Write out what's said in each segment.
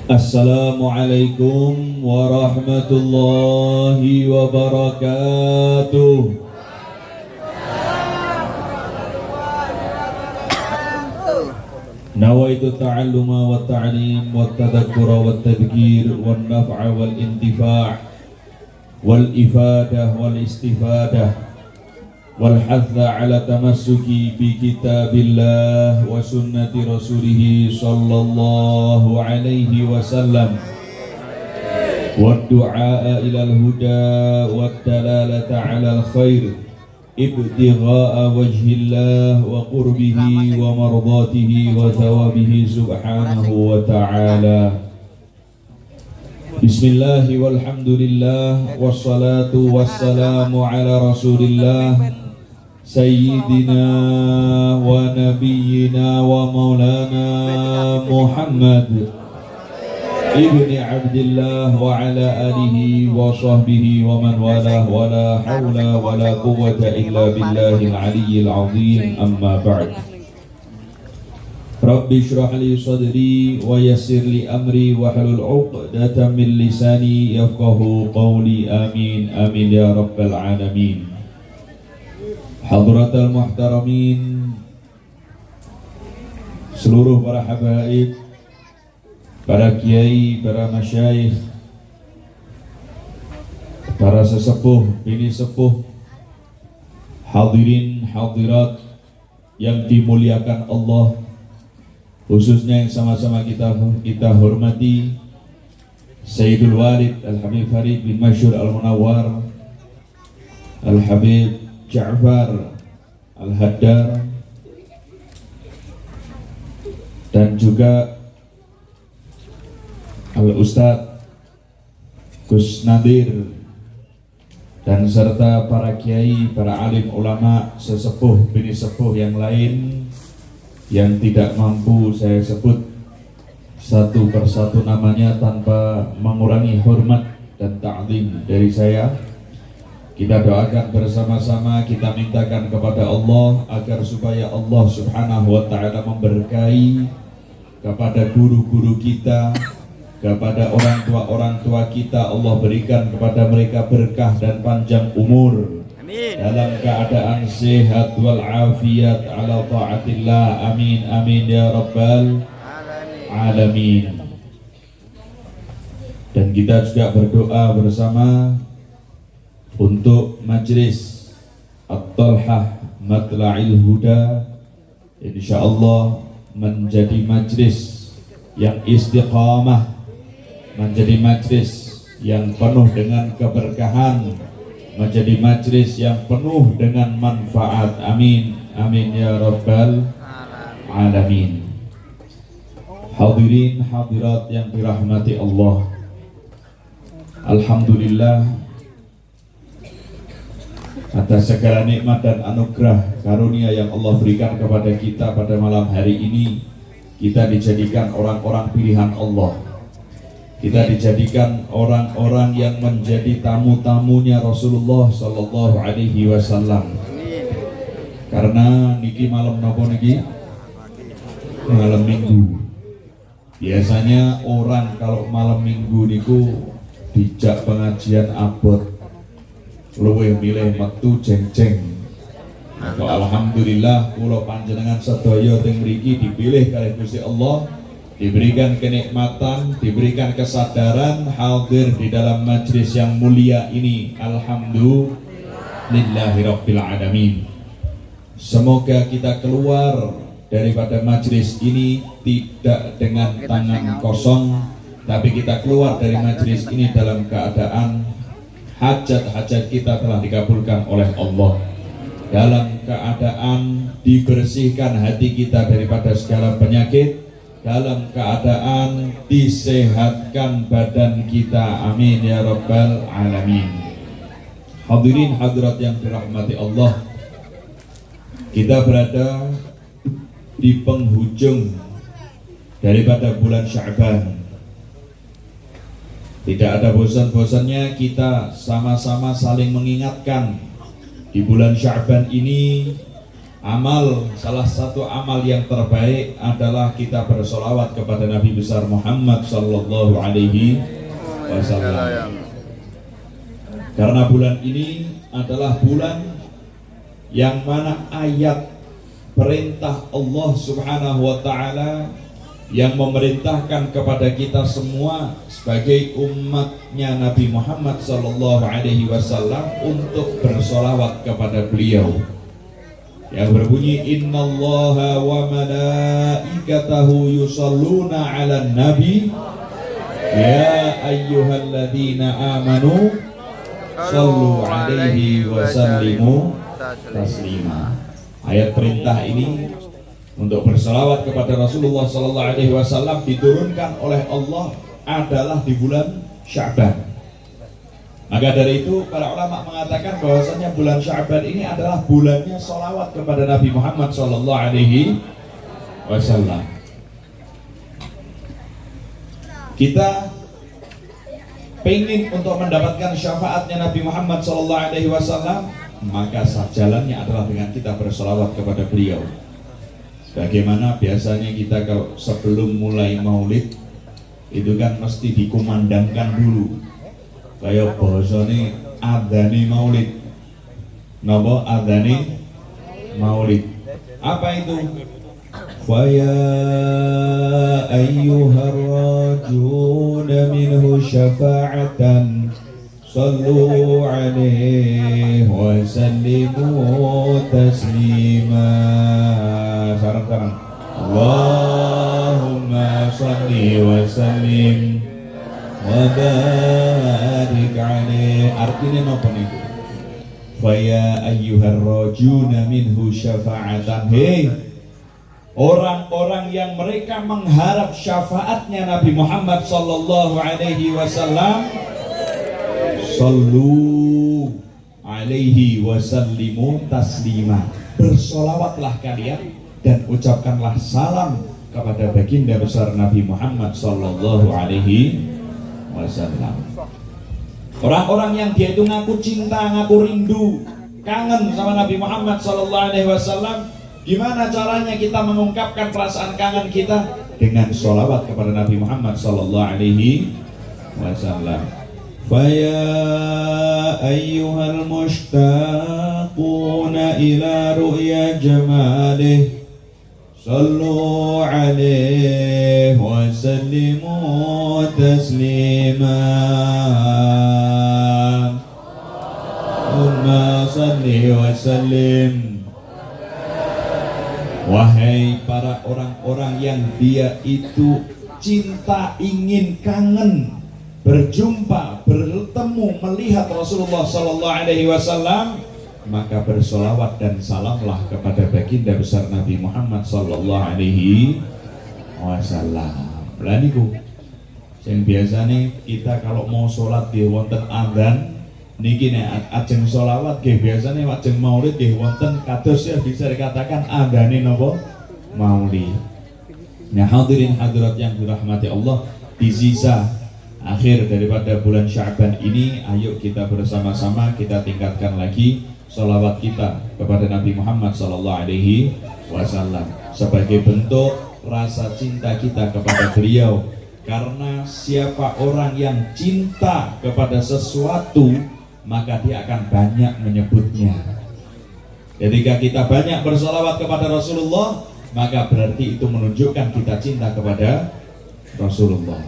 Assalamualaikum warahmatullahi wabarakatuh. Nawaitu ta'alluma wa ta'lim wa tadhakkura wa tadhkir wa naf'a wal intifa' wal ifadah wal istifadah wal hatha ala tamassuki bi kitabillah wa sunnati rasulih sallallahu alaihi wasallam wa du'a ila al-huda wa dalalata ala al-khair ibtigha'a wajhillah wa qurbihi wa mardatihi wa thawabihi subhanahu wa ta'ala. Bismillahi walhamdulillah wassalatu wassalamu ala rasulillah Sayyidina wa nabiyyina wa maulana Muhammad ibni Abdillah wa ala alihi wa sahbihi wa man walah wa la hawla wa la quwwata illa billahil aliyyil azim, amma ba'd. Rabbi shrah li sadri wa yassir li amri wa hlul 'uqdatam min lisani yafqahu qawli, amin amin ya rabbal alamin. Hadratal muhtaramin, seluruh para habaib, para kiai, para masyayikh, para sesepuh, bini sepuh, hadirin hadirat yang dimuliakan Allah, khususnya yang sama-sama kita hormati Sayyidul Walid Al-Habib Farid bin Masyur Al-Munawwar Al-Habib Ja'far Al-Haddar, dan juga Al-Ustadz Gus Nadir, dan serta para kiai, para alim ulama, sesepuh, bini sepuh yang lain yang tidak mampu saya sebut satu persatu namanya tanpa mengurangi hormat dan ta'zim dari saya. Kita doakan bersama-sama, kita mintakan kepada Allah agar supaya Allah subhanahu wa ta'ala memberkahi kepada guru-guru kita, kepada orang tua kita. Allah berikan kepada mereka berkah dan panjang umur, amin, dalam keadaan sehat wal afiat ala ta'atillah, amin amin ya rabbal alamin. Dan kita juga berdoa bersama untuk Majlis At-Talhah Matla'il Huda, insyaallah menjadi majlis yang istiqamah, menjadi majlis yang penuh dengan keberkahan, menjadi majlis yang penuh dengan manfaat, amin amin ya rabbal alamin. Hadirin hadirat yang dirahmati Allah, alhamdulillah atas segala nikmat dan anugerah karunia yang Allah berikan kepada kita pada malam hari ini. Kita dijadikan orang-orang pilihan Allah, kita dijadikan orang-orang yang menjadi tamu-tamunya Rasulullah Sallallahu Alaihi Wasallam. Karena niki malam nopo niki? Malam minggu. Biasanya orang kalau malam minggu niku dijak pengajian abot, luwih milih metu jeng-jeng. Alhamdulillah kula panjenengan sedaya teng mriki dipilih kalih Gusti Allah, diberikan kenikmatan, diberikan kesadaran hadir di dalam majlis yang mulia ini. Alhamdulillahirabbil alamin. Semoga kita keluar daripada majlis ini tidak dengan tangan kosong, tapi kita keluar dari majlis ini dalam keadaan hajat-hajat kita telah dikabulkan oleh Allah, dalam keadaan dibersihkan hati kita daripada segala penyakit, dalam keadaan disehatkan badan kita, amin ya rabbal alamin. Hadirin hadirat yang dirahmati Allah, kita berada di penghujung daripada bulan Sya'ban. Tidak ada bosan-bosannya kita sama-sama saling mengingatkan di bulan Sya'ban ini salah satu amal yang terbaik adalah kita bersolawat kepada Nabi besar Muhammad sallallahu alaihi wasallam. Karena bulan ini adalah bulan yang mana ayat perintah Allah Subhanahu wa taala yang memerintahkan kepada kita semua sebagai umatnya Nabi Muhammad sallallahu alaihi wasallam untuk bersolawat kepada beliau, yang berbunyi innallaha wa malaikatahu yusalluna 'alan nabi ya ayyuhalladzina amanu sallu 'alaihi wa sallimu taslima. Ayat perintah ini untuk berselawat kepada Rasulullah sallallahu alaihi wasallam diturunkan oleh Allah adalah di bulan Sya'ban. Maka dari itu para ulama mengatakan bahwasanya bulan Sya'ban ini adalah bulannya sholawat kepada Nabi Muhammad sallallahu alaihi wasallam. Kita pengen untuk mendapatkan syafaatnya Nabi Muhammad sallallahu alaihi wasallam, maka jalannya adalah dengan kita berselawat kepada beliau. Bagaimana biasanya kita kalau sebelum mulai maulid itu kan mesti dikumandangkan dulu, kayak bahasane adzane maulid. Napa adzane maulid? Apa itu? Fa ya ayyuhar rajun minhu syafa'atan sallu alaihi wa sallimu taslima. Sarang-sarang Allahumma salli wa sallim wa barik alaihi. Artinya apa nih? Faya ayyuhar rajuna minhu syafa'atan. Hei orang-orang yang mereka mengharap syafaatnya Nabi Muhammad sallallahu alaihi wasallam, sallu alaihi wasallimu taslima. Bersolawatlah kalian dan ucapkanlah salam kepada baginda besar Nabi Muhammad sallallahu alaihi wasallam. Orang-orang yang dia itu ngaku cinta, ngaku rindu, kangen sama Nabi Muhammad sallallahu alaihi wasallam, gimana caranya kita mengungkapkan perasaan kangen kita? Dengan sholawat kepada Nabi Muhammad sallallahu alaihi wasallam. Faya ayyuhal mushtaquna ila ru'ya jamalih sallu alaihi wa sallimu taslima. Allahumma salli wa sallim. Wahai para orang-orang yang dia itu cinta, ingin, kangen berjumpa, bertemu, melihat Rasulullah sallallahu alaihi wasallam, maka bersolawat dan salamlah kepada baginda besar Nabi Muhammad sallallahu alaihi wasallam. Lah niku sing biasane kita kalau mau sholat di wonten adzan niki nek ajeng sholawat nggih biasane ajeng maulid nggih wonten kados ya bisa dikatakan adzane napa maulid. Nah hadirin hadirat yang dirahmati Allah, di sisa akhir daripada bulan Sya'ban ini, ayo kita bersama-sama kita tingkatkan lagi sholawat kita kepada Nabi Muhammad sallallahu alaihi wasallam sebagai bentuk rasa cinta kita kepada beliau. Karena siapa orang yang cinta kepada sesuatu, maka dia akan banyak menyebutnya. Ketika kita banyak bersolawat kepada Rasulullah, maka berarti itu menunjukkan kita cinta kepada Rasulullah.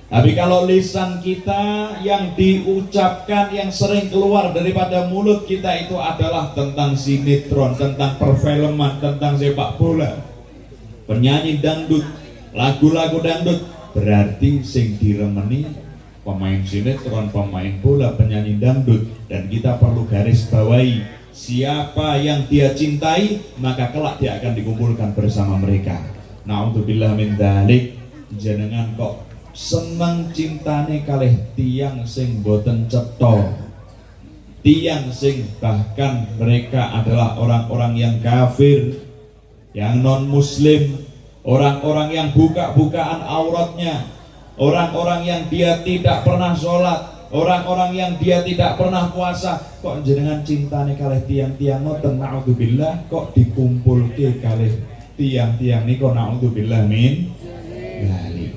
Tapi kalau lisan kita yang diucapkan, yang sering keluar daripada mulut kita itu adalah tentang sinetron, tentang perfilman, tentang sepak bola, penyanyi dangdut, lagu-lagu dangdut, berarti sing diremeni pemain sinetron, pemain bola, penyanyi dangdut. Dan kita perlu garis bawahi, siapa yang dia cintai, maka kelak dia akan dikumpulkan bersama mereka. Na'udzubillah min dzalik. Jenengan kok seneng cintane kalih tiang sing boten cetha, tiang sing bahkan mereka adalah orang-orang yang kafir, yang non muslim, orang-orang yang buka-bukaan auratnya, orang-orang yang dia tidak pernah sholat, Orang-orang yang dia tidak pernah puasa, kok jenengan cintane kalih tiang-tiang ngoten, naudzubillah, kok dikumpulke kalih tiang-tiang niku, naudzubillah min dzalik.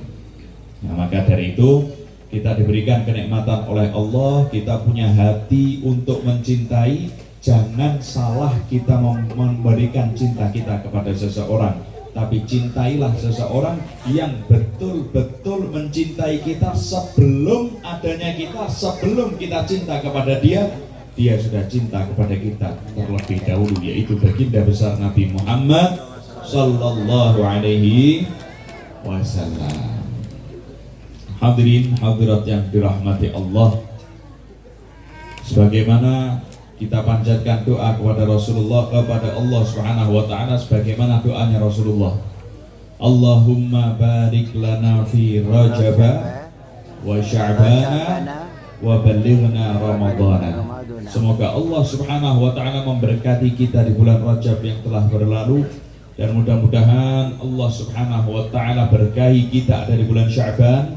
Nah, maka dari itu kita diberikan kenikmatan oleh Allah, kita punya hati untuk mencintai. Jangan salah kita memberikan cinta kita kepada seseorang, tapi cintailah seseorang yang betul-betul mencintai kita sebelum adanya kita, sebelum kita cinta kepada dia, dia sudah cinta kepada kita terlebih dahulu, yaitu baginda besar Nabi Muhammad sallallahu alaihi wasallam. Hadirin hadirat yang dirahmati Allah, sebagaimana kita panjatkan doa kepada Rasulullah, kepada Allah Subhanahu wa taala sebagaimana doanya Rasulullah. Allahumma barik lana fi Rajab wa Sya'ban wa ballighna Ramadhan. Semoga Allah Subhanahu wa taala memberkati kita di bulan Rajab yang telah berlalu, dan mudah-mudahan Allah Subhanahu wa taala berkahi kita dari bulan Sya'ban,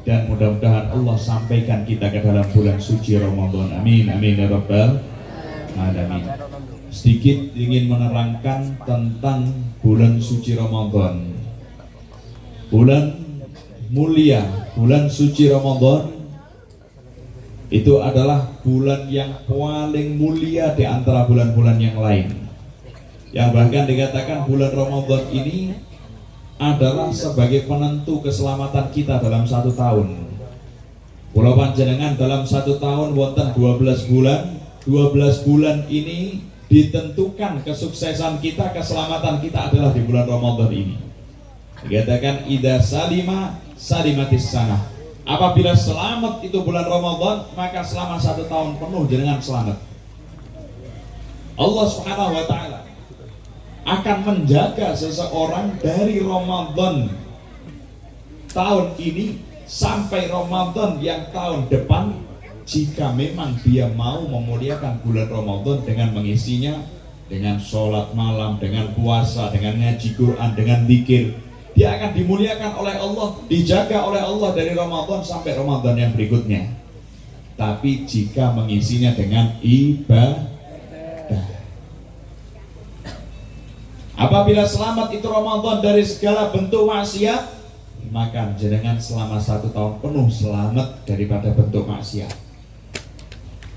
dan mudah-mudahan Allah sampaikan kita ke dalam bulan suci Ramadan. Amin amin ya rabbal alamin. Sedikit ingin menerangkan tentang bulan suci Ramadan. Bulan mulia, bulan suci Ramadan itu adalah bulan yang paling mulia di antara bulan-bulan yang lain. Yang bahkan dikatakan bulan Ramadan ini adalah sebagai penentu keselamatan kita dalam satu tahun. Pulau panjenengan dalam satu tahun wonten 12 bulan. 12 bulan ini ditentukan kesuksesan kita, keselamatan kita adalah di bulan Ramadan ini. Dikatakan idza salima salimatis sanah. Apabila selamat itu bulan Ramadan, maka selama satu tahun penuh jenengan selamat. Allah Subhanahu wa taala akan menjaga seseorang dari Ramadan tahun ini sampai Ramadan yang tahun depan, jika memang dia mau memuliakan bulan Ramadan dengan mengisinya dengan sholat malam, dengan puasa, dengan ngaji Quran, dengan zikir. Dia akan dimuliakan oleh Allah, dijaga oleh Allah dari Ramadan sampai Ramadan yang berikutnya. Tapi jika mengisinya dengan ibadah, apabila selamat itu Ramadan dari segala bentuk maksiat, maka jenengan selama satu tahun penuh selamat daripada bentuk maksiat.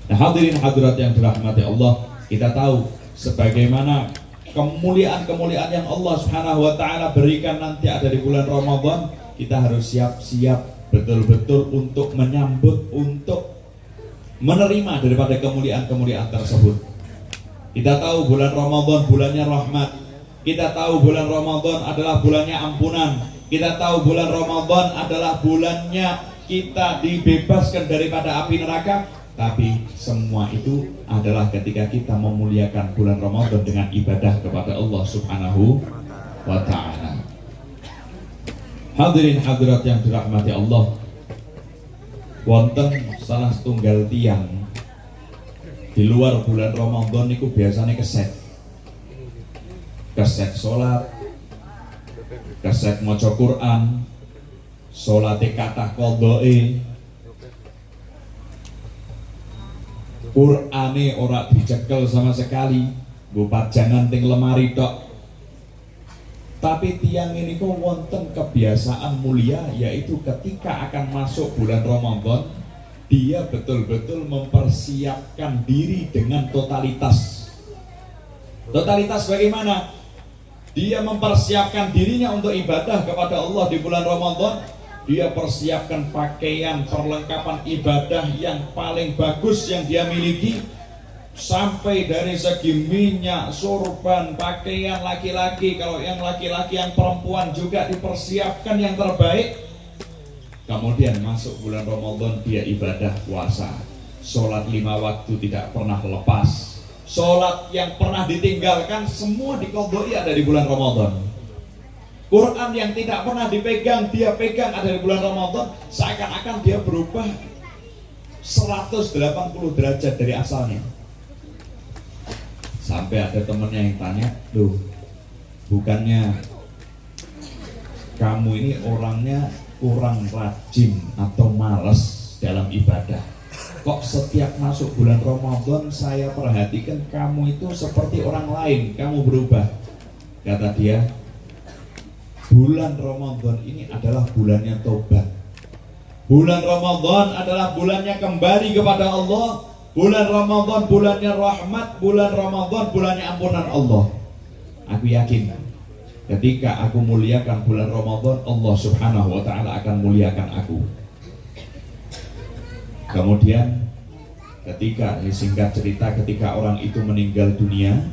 Nah, hadirin hadirat yang dirahmati Allah, kita tahu sebagaimana kemuliaan-kemuliaan yang Allah Subhanahu wa taala berikan nanti ada di bulan Ramadan, kita harus siap-siap betul-betul untuk menyambut, untuk menerima daripada kemuliaan-kemuliaan tersebut. Kita tahu bulan Ramadan bulannya rahmat. Kita tahu bulan Ramadan adalah bulannya ampunan. Kita tahu bulan Ramadan adalah bulannya kita dibebaskan daripada api neraka. Tapi semua itu adalah ketika kita memuliakan bulan Ramadan dengan ibadah kepada Allah Subhanahu wa ta'ala. Hadirin hadirat yang dirahmati Allah, wonten salah setunggal tiang di luar bulan Ramadan itu biasanya keset sholat, keset maca Quran, sholate kathah qodhoe, Qur'ane ora dicekel sama sekali, nggo pajangan ting lemari tok. Tapi tiang ini kok wonten kebiasaan mulia, yaitu ketika akan masuk bulan Ramadan, dia betul-betul mempersiapkan diri dengan totalitas. Totalitas bagaimana? Dia mempersiapkan dirinya untuk ibadah kepada Allah di bulan Ramadan. Dia persiapkan pakaian, perlengkapan ibadah yang paling bagus yang dia miliki, sampai dari segi minyak, sorban, pakaian laki-laki, kalau yang laki-laki yang perempuan juga dipersiapkan yang terbaik. Kemudian masuk bulan Ramadan, dia ibadah puasa, sholat 5 waktu tidak pernah lepas. Sholat yang pernah ditinggalkan semua diqodhoi ada di bulan Ramadan. Quran yang tidak pernah dipegang, dia pegang ada di bulan Ramadan. Seakan-akan dia berubah 180 derajat dari asalnya. Sampai ada temennya yang tanya, loh, bukannya kamu ini orangnya kurang rajin atau malas? dalam ibadah. Kok setiap masuk bulan Ramadan saya perhatikan kamu itu seperti orang lain, kamu berubah. Kata dia, bulan Ramadan ini adalah bulannya tobat. Bulan Ramadan adalah bulannya kembali kepada Allah. Bulan Ramadan bulannya rahmat. Bulan Ramadan bulannya ampunan Allah. Aku yakin ketika aku muliakan bulan Ramadan, Allah subhanahu wa ta'ala akan muliakan aku. Kemudian ketika, singkat cerita, ketika orang itu meninggal dunia,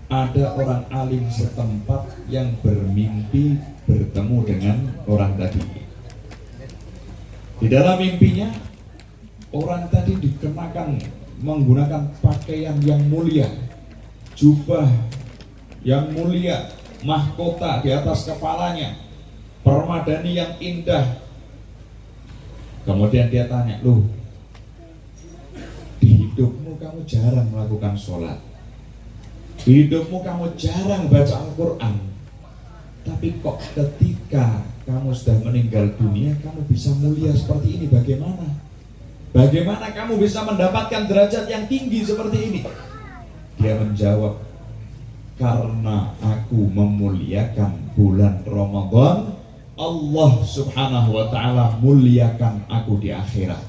ada orang alim setempat yang bermimpi bertemu dengan orang tadi. Di dalam mimpinya, orang tadi dikenakan menggunakan pakaian yang mulia, jubah yang mulia, mahkota di atas kepalanya, permadani yang indah. Kemudian dia tanya, loh, di hidupmu kamu jarang melakukan sholat, di hidupmu kamu jarang baca Al-Quran, tapi kok ketika kamu sudah meninggal dunia kamu bisa mulia seperti ini, bagaimana? Bagaimana kamu bisa mendapatkan derajat yang tinggi seperti ini? Dia menjawab, karena aku memuliakan bulan Ramadan, Allah subhanahu wa ta'ala muliakan aku di akhirat.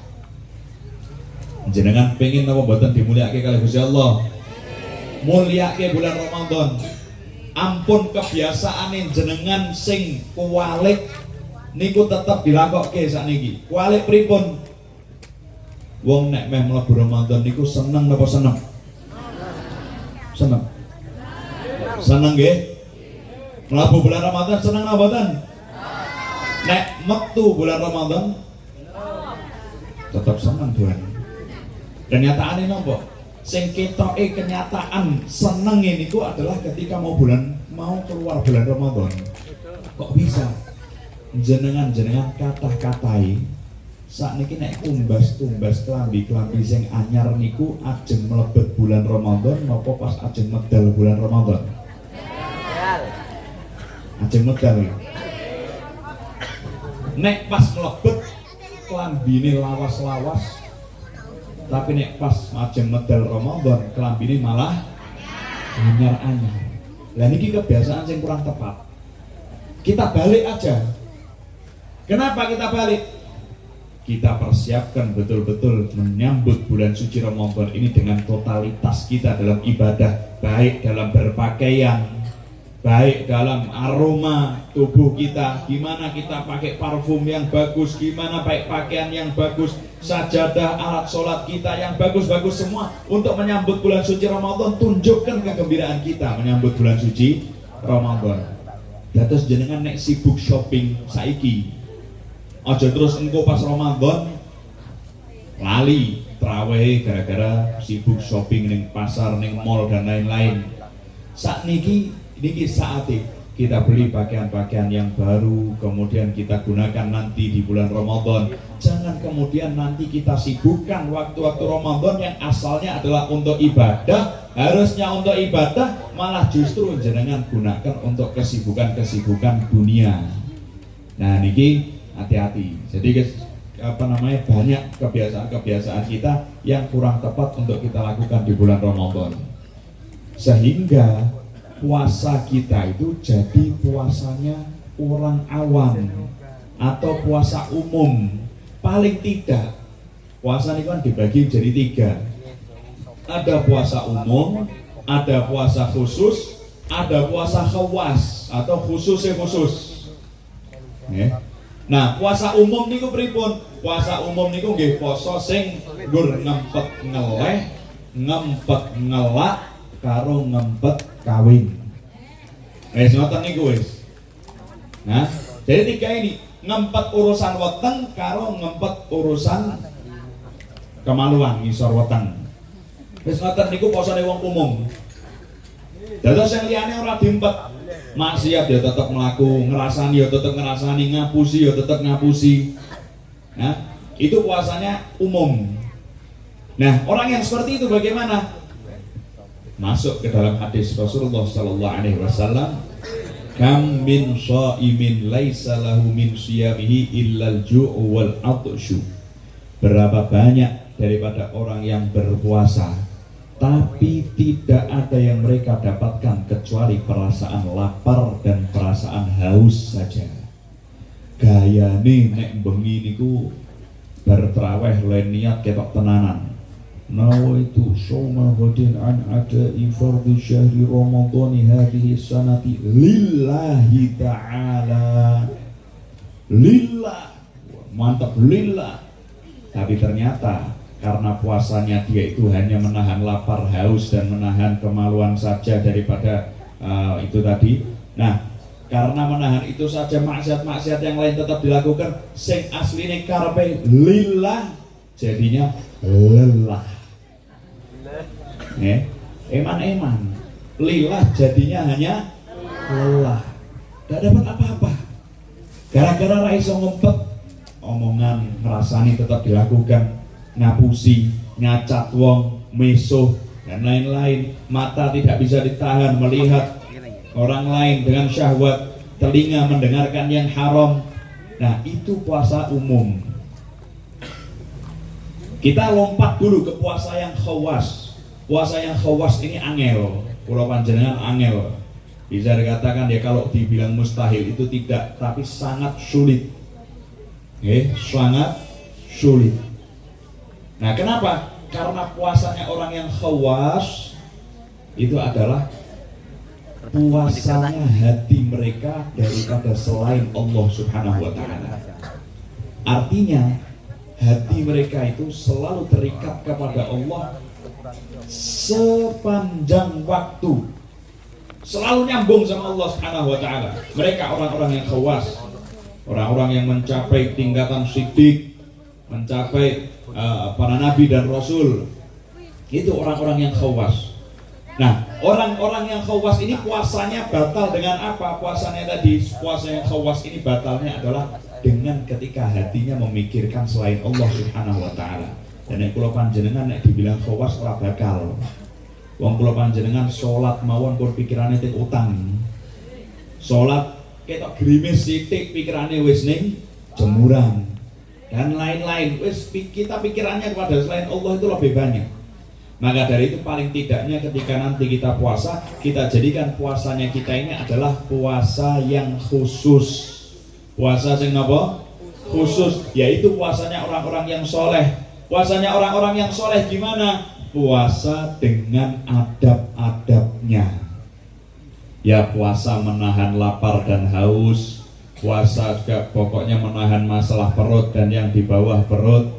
Jenengan pengen apa mboten dimuliake kali Gusti Allah? Muliake bulan Ramadan. Ampun kebiasaane jenengan sing kualik niku tetep dilakokke sakniki. Kualik pripun? Wong nek meh mlebu Ramadan niku seneng napa seneng? Seneng. Seneng nggih? Mlebu bulan Ramadan seneng napa mboten? Nek metu bulan Ramadan tetap seneng Tuhan. Kenyataannya nopo? Sing ketoke kenyataan seneng ini ku adalah ketika mau keluar bulan Ramadan. Kok bisa? Jenengan kata-katai sakniki nek tumbas klambi sing anyar niku ajeng mlebet bulan Ramadan napa pas ajeng medal bulan Ramadan? Ajeng medal. Nek pas mlebet klambine lawas-lawas, tapi nek pas ajeng medal Ramadan klambine malah anyar-anyar. Lah niki kebiasaan yang kurang tepat. Kita balik aja. Kenapa kita balik? Kita persiapkan betul-betul menyambut bulan suci Ramadan ini dengan totalitas kita dalam ibadah, baik dalam berpakaian, baik dalam aroma tubuh kita, gimana kita pakai parfum yang bagus, gimana pakai pakaian yang bagus, sajadah, alat sholat kita yang bagus-bagus semua untuk menyambut bulan suci Ramadan. Tunjukkan kegembiraan kita menyambut bulan suci Ramadan. Terus jenengan nek sibuk shopping saiki, aja terus engko pas Ramadan lali traweh gara-gara sibuk shopping ning pasar, ning mall dan lain-lain. Sakniki niki saatnya kita beli pakaian-pakaian yang baru, kemudian kita gunakan nanti di bulan Ramadan. Jangan kemudian nanti kita sibukkan waktu-waktu Ramadan yang asalnya adalah untuk ibadah, harusnya untuk ibadah, malah justru jenengan gunakan untuk kesibukan-kesibukan dunia. Nah niki hati-hati. Jadi banyak kebiasaan-kebiasaan kita yang kurang tepat untuk kita lakukan di bulan Ramadan, sehingga puasa kita itu jadi puasanya orang awam atau puasa umum. Paling tidak puasa ini kan dibagi jadi 3. Ada puasa umum, ada puasa khusus, ada puasa khawas atau khususnya khusus. Nah, puasa umum niku pripun? Puasa umum niku nggih poso sing nggur ngempet ngeleh, ngempet ngelak karo ngempet kawin. Wis ngoten niku wis. Nah, jadi 3 ini, ngempet urusan weteng karo ngempet urusan kemaluan ngisor weteng. Wis ngoten niku posone wong umum. Dados sing liyane ora diempet. Maksiat ya tetep mlaku, ngrasani ya tetep ngrasani, ngapusi ya tetep ngapusi. Nah, itu puasanya umum. Nah, orang yang seperti itu bagaimana? Masuk ke dalam hadis Rasulullah sallallahu alaihi wasallam, kam min shaimin laisa lahu min siyamihi illal ju'u wal atshu Berapa banyak daripada orang yang berpuasa tapi tidak ada yang mereka dapatkan kecuali perasaan lapar dan perasaan haus saja. Gayane nek bengi niku bertraweh lain niat ketok tenanan. Nawaitu shauma ghadin an ada'i fardhi syahri ramadhani hadhihi sanati lillahi ta'ala. Lillah, mantap, lillah. Tapi ternyata karena puasanya dia itu hanya menahan lapar, haus dan menahan kemaluan saja daripada itu tadi. Nah, karena menahan itu saja, maksiat-maksiat yang lain tetap dilakukan, sing asline karepe lillah jadinya lelah. Eman-eman lillah jadinya hanya lelah, tidak dapat apa-apa. Gara-gara ra iso ngumpet, omongan ngerasani tetap dilakukan, ngapusi, ngacat wong, mesuh dan lain-lain. Mata tidak bisa ditahan melihat orang lain dengan syahwat, telinga mendengarkan yang haram. Nah, itu puasa umum. Kita lompat dulu ke puasa yang khawas. Puasa yang khawas ini angel, pulau panjenengan angel. Bisa dikatakan ya kalau dibilang mustahil itu tidak, tapi sangat sulit. Sangat sulit. Nah, kenapa? Karena puasanya orang yang khawas itu adalah puasanya hati mereka daripada selain Allah Subhanahu wa Ta'ala. Artinya hati mereka itu selalu terikat kepada Allah sepanjang waktu, selalu nyambung sama Allah Subhanahu wa Ta'ala. Mereka orang-orang yang khawas, orang-orang yang mencapai tingkatan siddiq, mencapai para nabi dan rasul. Itu orang-orang yang khawas. Nah, orang-orang yang khawas ini puasanya batal dengan apa? Puasanya tadi, puasa yang khawas ini batalnya adalah dengan ketika hatinya memikirkan selain Allah Subhanahu wa Ta'ala. Dan nek kula panjenengan nek dibilang khawas ora bakal. Wong kula panjenengan salat mawon pun pikirane tek utang. Salat ketok grimis sithik pikirane wis ning jemuran dan lain-lain. Wis kita pikirannya kepada selain Allah itu lebih banyak. Maka dari itu paling tidaknya ketika nanti kita puasa, kita jadikan puasanya kita ini adalah puasa yang khusus. Puasa sing napa? Khusus, yaitu puasanya orang-orang yang soleh. Puasanya orang-orang yang soleh gimana? Puasa dengan adab-adabnya. Ya, puasa menahan lapar dan haus. Puasa juga pokoknya menahan masalah perut dan yang di bawah perut.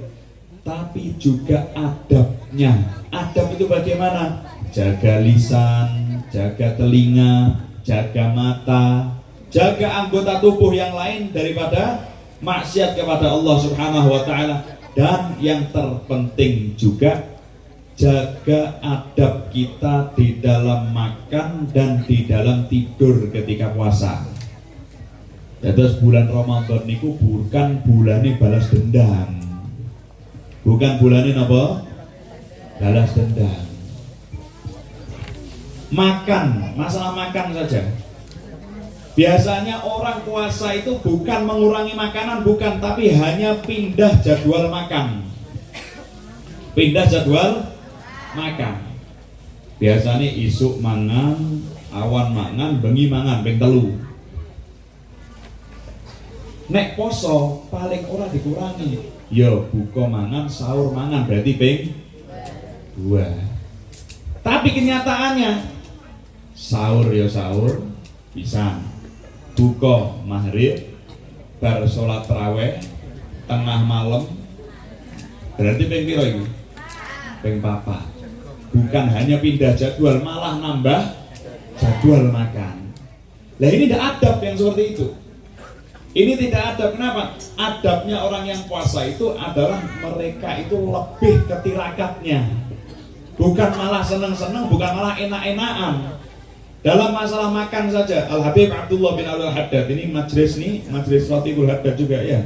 Tapi juga adabnya. Adab itu bagaimana? Jaga lisan, jaga telinga, jaga mata, jaga anggota tubuh yang lain daripada maksiat kepada Allah Subhanahu wa Ta'ala. Dan yang terpenting juga jaga adab kita di dalam makan dan di dalam tidur ketika puasa. Terus bulan Ramadan niku bukan bulannya balas dendam. Bukan bulannya apa? Balas dendam. Makan, masalah makan saja. Biasanya orang puasa itu bukan mengurangi makanan, bukan, tapi hanya pindah jadwal makan. Pindah jadwal makan. Biasanya isuk mangan, awan mangan, bengi mangan, ping telu. Nek poso paling ora dikurangi. Yo buka mangan, sahur mangan, berarti ping 2. Tapi kenyataannya sahur ya sahur pisan. Buka maghrib, bar sholat tarawih, tengah malam, berarti ping piro iki? Ping 4. Bukan hanya pindah jadwal, malah nambah jadwal makan. Nah, ini tidak adab yang seperti itu. Ini tidak adab. Kenapa? Adabnya orang yang puasa itu adalah mereka itu lebih ke tirakatnya, bukan malah seneng-seneng, bukan malah enak-enakan. Dalam masalah makan saja, Al-Habib Abdullah bin Al-Haddad, ini majlis Ratibul Haddad juga ya,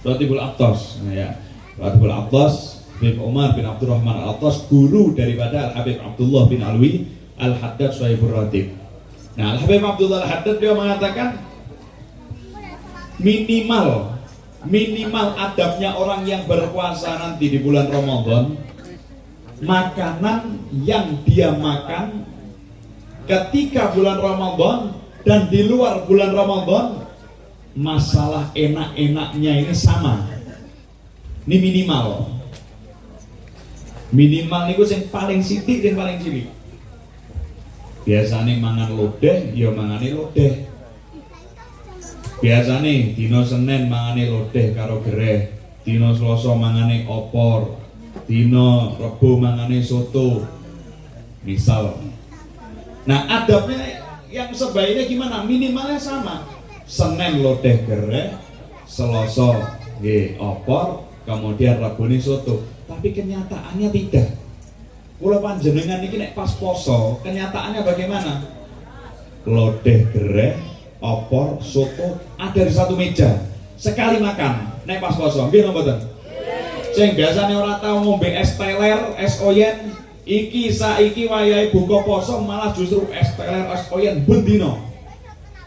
Ratibul Attas, ya, Ratibul Attas bin Umar bin Abdurrahman Al-Attas, guru daripada Al-Habib Abdullah bin Alwi Al-Haddad Sahibul Ratib. Nah, Al-Habib Abdullah Al-Haddad dia mengatakan minimal minimal adabnya orang yang berpuasa nanti di bulan Ramadan, makanan yang dia makan ketika bulan Ramadan dan di luar bulan Ramadan, masalah enak-enaknya ini sama. Ini minimal niku sing paling sithik dan paling cilik. Biasane mangan lodeh, ya mangane lodeh. Biasane dina Senin mangane lodeh karo gereh, dina Selasa mangane opor, dina Rebo mangane soto. Misal. Nah, adabnya yang sebaiknya gimana? Minimalnya sama. Senin lodeh gereh, Selasa nggih opor, kemudian Rabone soto. Tapi kenyataannya tidak. Kula panjenengan iki nek pas poso, kenyataannya bagaimana? Lodeh gereh, opor, soto ada di satu meja. Sekali makan, nek pas poso. Nggih napa mboten? Sing biasane ora tau ngombe es teler, es oyen, iki saiki wayahe buka poso malah justru es teler, es oyen bendino.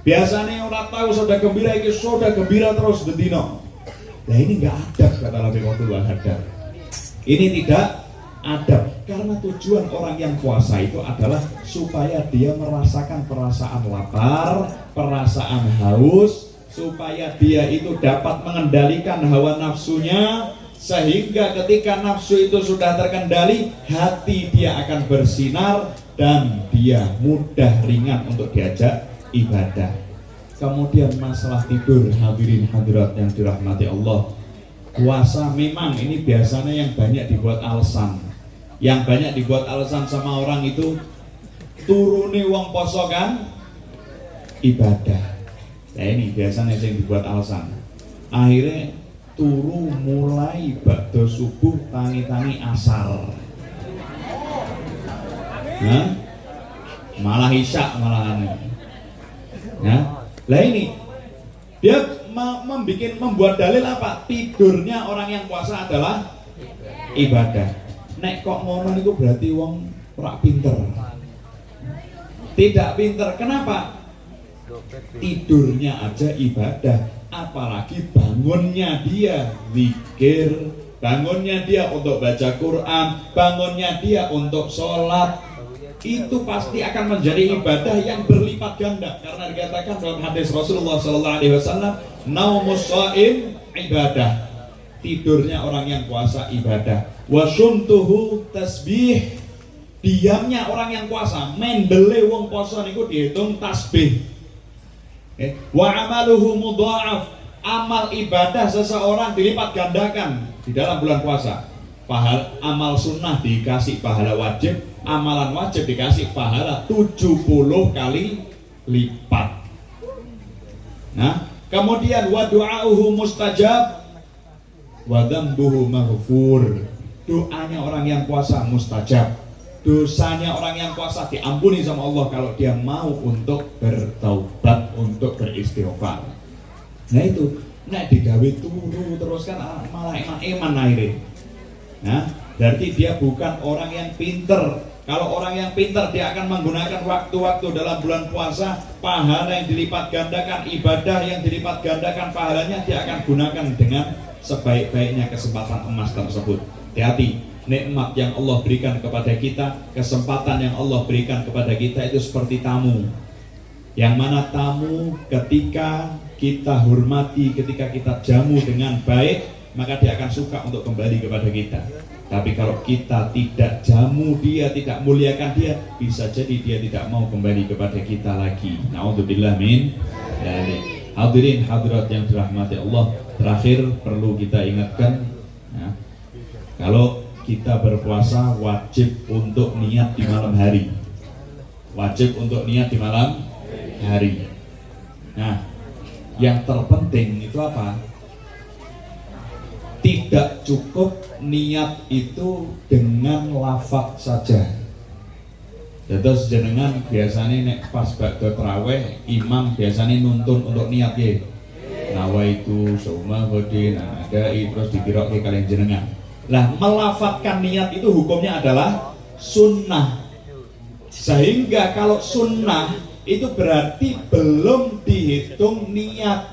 Biasanya ora tahu soda gembira, iki soda gembira terus bendino. Nah ini enggak adab kata Nabi Muhammad hadar. Ini tidak adab, karena tujuan orang yang puasa itu adalah supaya dia merasakan perasaan lapar, perasaan haus, supaya dia itu dapat mengendalikan hawa nafsunya, sehingga ketika nafsu itu sudah terkendali, hati dia akan bersinar dan dia mudah ringan untuk diajak ibadah. Kemudian masalah tidur, hadirin hadirat yang dirahmati Allah, puasa memang ini biasanya yang banyak dibuat alasan. Yang banyak dibuat alasan sama orang itu, turune wong poso kan ibadah. Nah ini biasanya yang dibuat alasan. Akhirnya turu mulai bakdo subuh tangi-tangi asar. Nah, malah isya malah aneh. Nah, lah ini dia membuat dalil apa? Tidurnya orang yang puasa adalah ibadah. Nek kok ngono itu berarti wong ora pinter. Tidak pinter. Kenapa? Tidurnya aja ibadah, apalagi bangunnya dia zikir, bangunnya dia untuk baca Quran, bangunnya dia untuk sholat. Itu pasti akan menjadi ibadah yang berlipat ganda, karena dikatakan dalam hadis Rasulullah SAW, naumus shaim ibadah, tidurnya orang yang puasa ibadah, wasumtuhu tasbih, diamnya orang yang puasa, mendele wong puasa niku dihitung tasbih. Wa amaluhu mudha'af, amal ibadah seseorang dilipat gandakan di dalam bulan puasa. Amal sunnah dikasih pahala wajib, amalan wajib dikasih pahala 70 kali lipat. Nah, kemudian wa du'auhu mustajab wa dzambuhu maghfur. Doanya orang yang puasa mustajab, dosanya orang yang puasa diampuni sama Allah kalau dia mau untuk bertaubat, untuk beristighfar. Nah itu, nek digawe turu terus kan malah eman akhirnya. Nah, berarti dia bukan orang yang pinter. Kalau orang yang pinter, dia akan menggunakan waktu-waktu dalam bulan puasa, pahala yang dilipat gandakan, ibadah yang dilipat gandakan pahalanya, dia akan gunakan dengan sebaik-baiknya kesempatan emas tersebut. Hati-hati, nikmat yang Allah berikan kepada kita, kesempatan yang Allah berikan kepada kita itu seperti tamu. Yang mana tamu ketika kita hormati, ketika kita jamu dengan baik, maka dia akan suka untuk kembali kepada kita. Tapi kalau kita tidak jamu dia, tidak muliakan dia, bisa jadi dia tidak mau kembali kepada kita lagi. Na'udzubillah min dzalik. Hadirin hadirat yang dirahmati Allah, terakhir perlu kita ingatkan, ya, kalau kita berpuasa wajib untuk niat di malam hari. Wajib untuk niat di malam hari. Nah, yang terpenting itu apa? Tidak cukup niat itu dengan lafaz saja. Terus jenengan biasanya nek pas bakda tarawih, imam biasanya nuntun untuk niat ya. Nawaitu sauma ghadin adai, terus dikirake kalian jenengan. Lah melafatkan niat itu hukumnya adalah sunnah. Sehingga kalau sunnah itu berarti belum dihitung niat.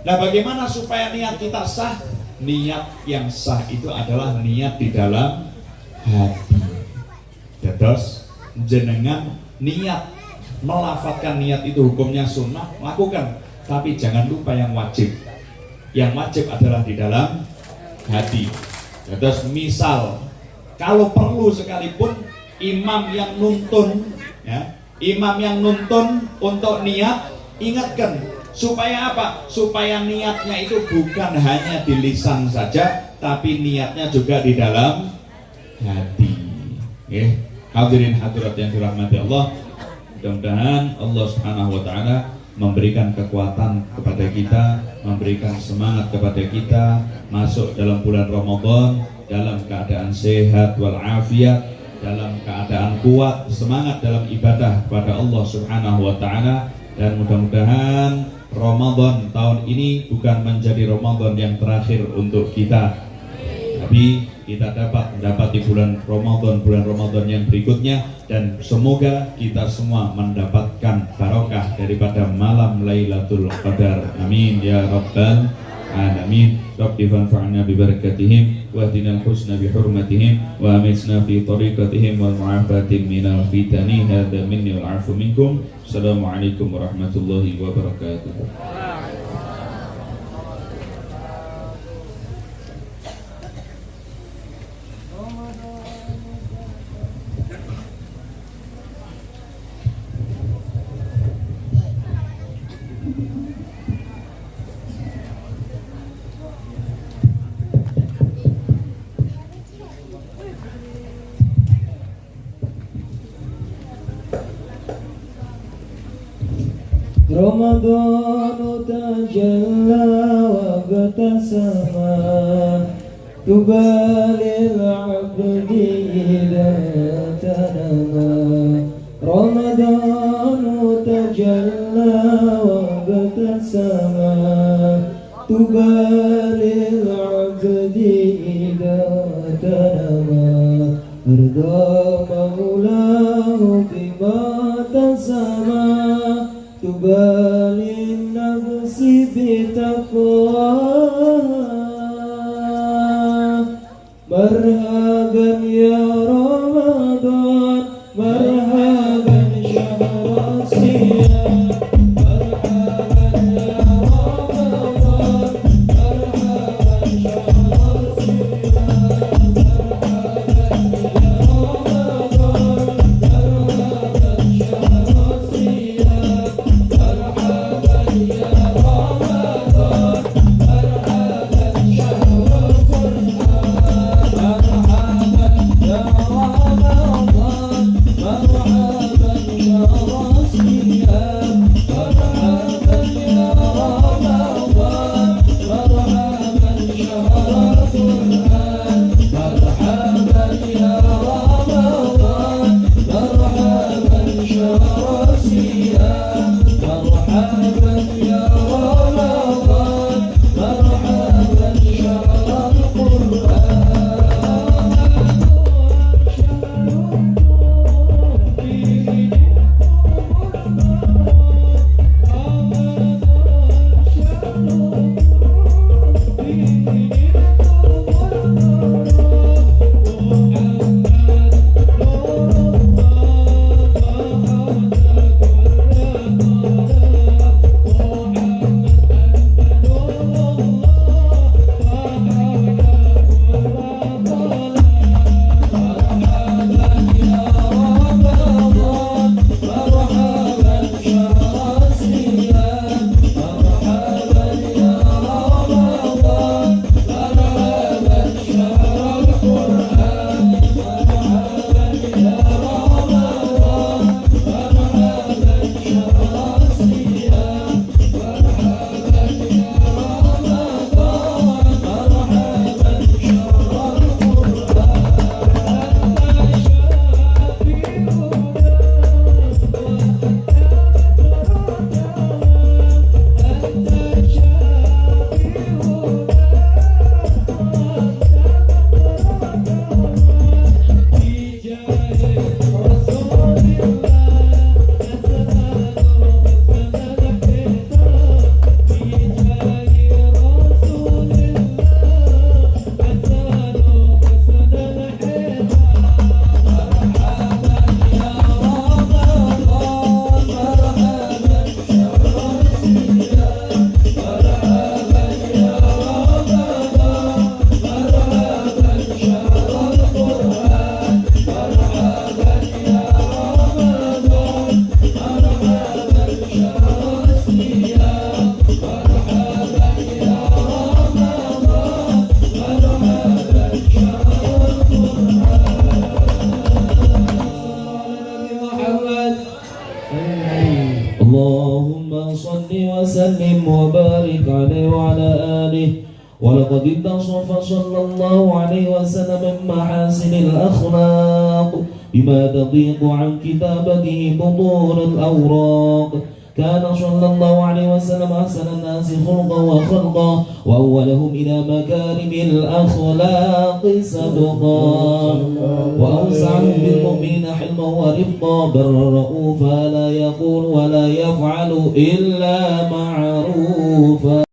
Nah, bagaimana supaya niat kita sah? Niat yang sah itu adalah niat di dalam hati. Ya, terus jenengan niat melafatkan niat itu hukumnya sunnah, lakukan. Tapi jangan lupa yang wajib. Yang wajib adalah di dalam hati. Ya, terus misal kalau perlu sekalipun imam yang nuntun, ya, imam yang nuntun untuk niat, ingatkan supaya apa? Supaya niatnya itu bukan hanya di lisan saja, tapi niatnya juga di dalam hati. Hadirin hadirat yang dirahmati Allah, mudah-mudahan Allah Subhanahu wa taala memberikan kekuatan kepada kita, memberikan semangat kepada kita masuk dalam bulan Ramadan dalam keadaan sehat walafiat, dalam keadaan kuat, semangat dalam ibadah kepada Allah Subhanahu wa taala. Dan mudah-mudahan Ramadan tahun ini bukan menjadi Ramadan yang terakhir untuk kita, tapi kita dapat mendapati bulan Ramadan yang berikutnya, dan semoga kita semua mendapatkan barokah daripada malam Lailatul Qadar. Amin ya rabbal alamin. Rabbi fanfa'na bi barakatihim wa hdina al-husna bi hurmatihim wa amitna fi tariqatihim wal mu'afatin minal fitani. Hadza minni wal 'afu minkum. Assalamualaikum warahmatullahi wabarakatuh. Ramadan tajalla wa batasama tubalil abdi idha tanama. Ramadan tajalla wa batasama tubalil abdi idha tanama. Arda maulahu bima tasama tubalin nafsi bitaqwaha. Marhaban ya Ramadan, marhaban syahr siyam. Marhaban ya Ramadan, marhaban syahr siyam. Marhaban ya Ramadan, marhaban syahr siyam. Marhaban وآله. ولقد اتصف صلى الله عليه وسلم من محاسن الأخلاق بما تضيق عن كتابته بطون الأوراق. كان صلى الله عليه وسلم أحسن الناس خلقا وخلقا وأولهم إلى مكارم الأخلاق سبقا وأوسعهم بالمؤمنين حلما ورفقا برا رؤوفا لا يقول ولا يفعل إلا معروفا.